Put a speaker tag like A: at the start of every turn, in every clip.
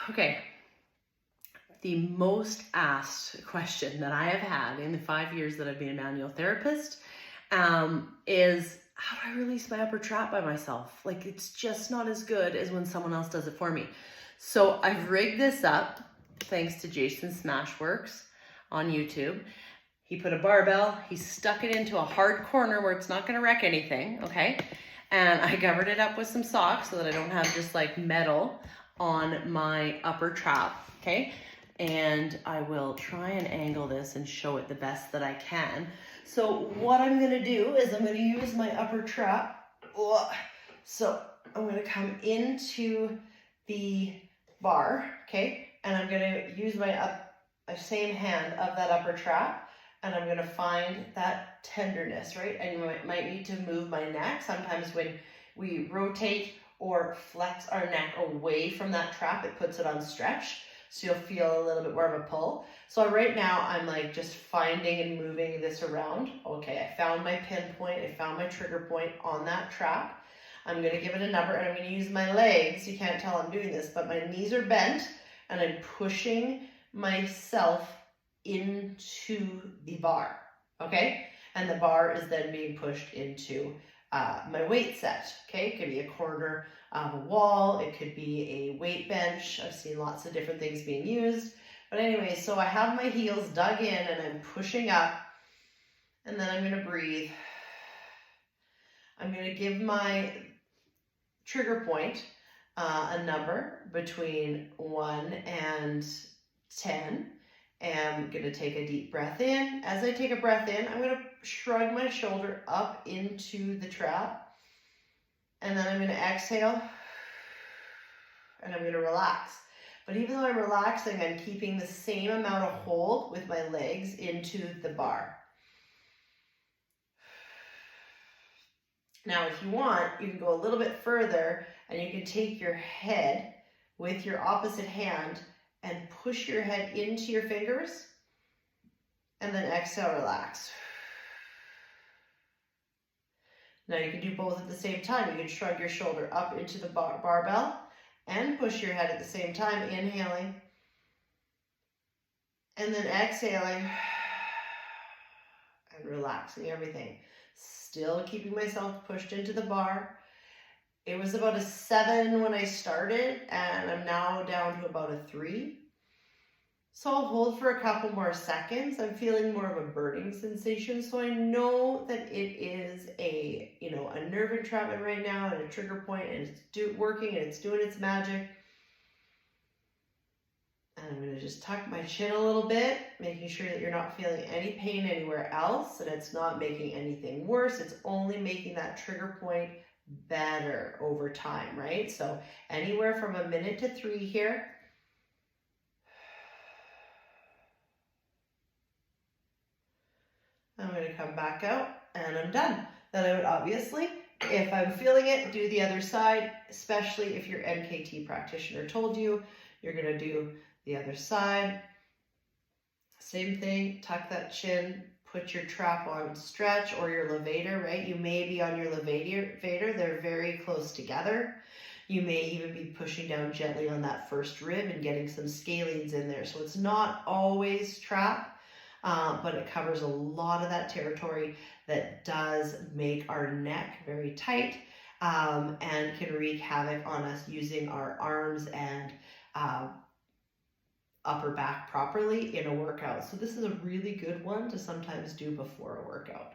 A: Okay. The most asked question that I have had in the 5 years that I've been a manual therapist is, how do I release my upper trap by myself? Like, it's just not as good as when someone else does it for me. So I've rigged this up thanks to Jason Smashworks on YouTube. He put a barbell, he stuck it into a hard corner where it's not gonna wreck anything, okay? And I covered it up with some socks so that I don't have just like metal on my upper trap, okay? And I will try and angle this and show it the best that I can. So what I'm gonna do is I'm gonna use my upper trap. So I'm gonna come into the bar, okay? And I'm gonna use my same hand of that upper trap, and I'm gonna find that tenderness, right? And you might need to move my neck. Sometimes when we rotate or flex our neck away from that trap, it puts it on stretch. So you'll feel a little bit more of a pull. So right now I'm like just finding and moving this around. Okay, I found my pinpoint, I found my trigger point on that trap. I'm gonna give it a number and I'm gonna use my legs. You can't tell I'm doing this, but my knees are bent and I'm pushing myself into the bar, okay? And the bar is then being pushed into my weight set, okay? It could be a corner of a wall, it could be a weight bench. I've seen lots of different things being used. But anyway, so I have my heels dug in and I'm pushing up, and then I'm gonna breathe. I'm gonna give my trigger point a number between 1 and 10. And I'm gonna take a deep breath in. As I take a breath in, I'm gonna shrug my shoulder up into the trap. And then I'm gonna exhale and I'm gonna relax. But even though I'm relaxing, I'm keeping the same amount of hold with my legs into the bar. Now, if you want, you can go a little bit further and you can take your head with your opposite hand and push your head into your fingers, and then exhale, relax. Now you can do both at the same time. You can shrug your shoulder up into the barbell and push your head at the same time, inhaling and then exhaling and relaxing everything. Still keeping myself pushed into the bar. It was about a 7 when I started, and I'm now down to about a 3. So I'll hold for a couple more seconds. I'm feeling more of a burning sensation, so I know that it is a nerve entrapment right now and a trigger point, and it's working and it's doing its magic. And I'm going to just tuck my chin a little bit, making sure that you're not feeling any pain anywhere else, and it's not making anything worse. It's only making that trigger point better over time, right? So anywhere from a minute to 3 here. I'm going to come back out and I'm done. Then I would obviously, if I'm feeling it, do the other side, especially if your NKT practitioner told you you're going to do the other side. Same thing, tuck that chin, put your trap on stretch or your levator, right? You may be on your levator, they're very close together. You may even be pushing down gently on that first rib and getting some scalenes in there. So it's not always trap, but it covers a lot of that territory that does make our neck very tight and can wreak havoc on us using our arms and upper back properly in a workout. So this is a really good one to sometimes do before a workout.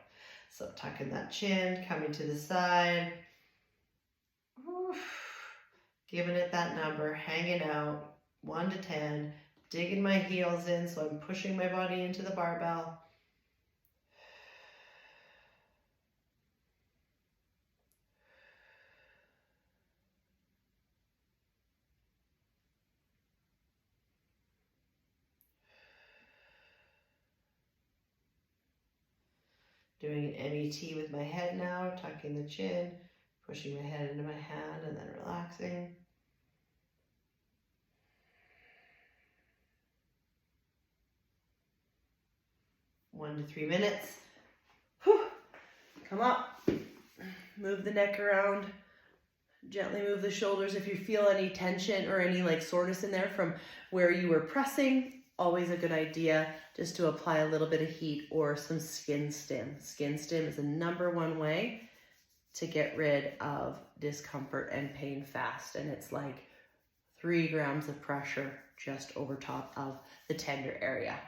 A: So tucking that chin, coming to the side, giving it that number, hanging out, 1 to 10, digging my heels in so I'm pushing my body into the barbell. Doing an MET with my head now, tucking the chin, pushing my head into my hand, and then relaxing. One to 3 minutes. Whew. Come up, move the neck around, Gently move the shoulders. If you feel any tension or any like soreness in there from where you were pressing, always a good idea just to apply a little bit of heat or some skin stim. Skin stim is the #1 way to get rid of discomfort and pain fast. And it's like 3 grams of pressure just over top of the tender area.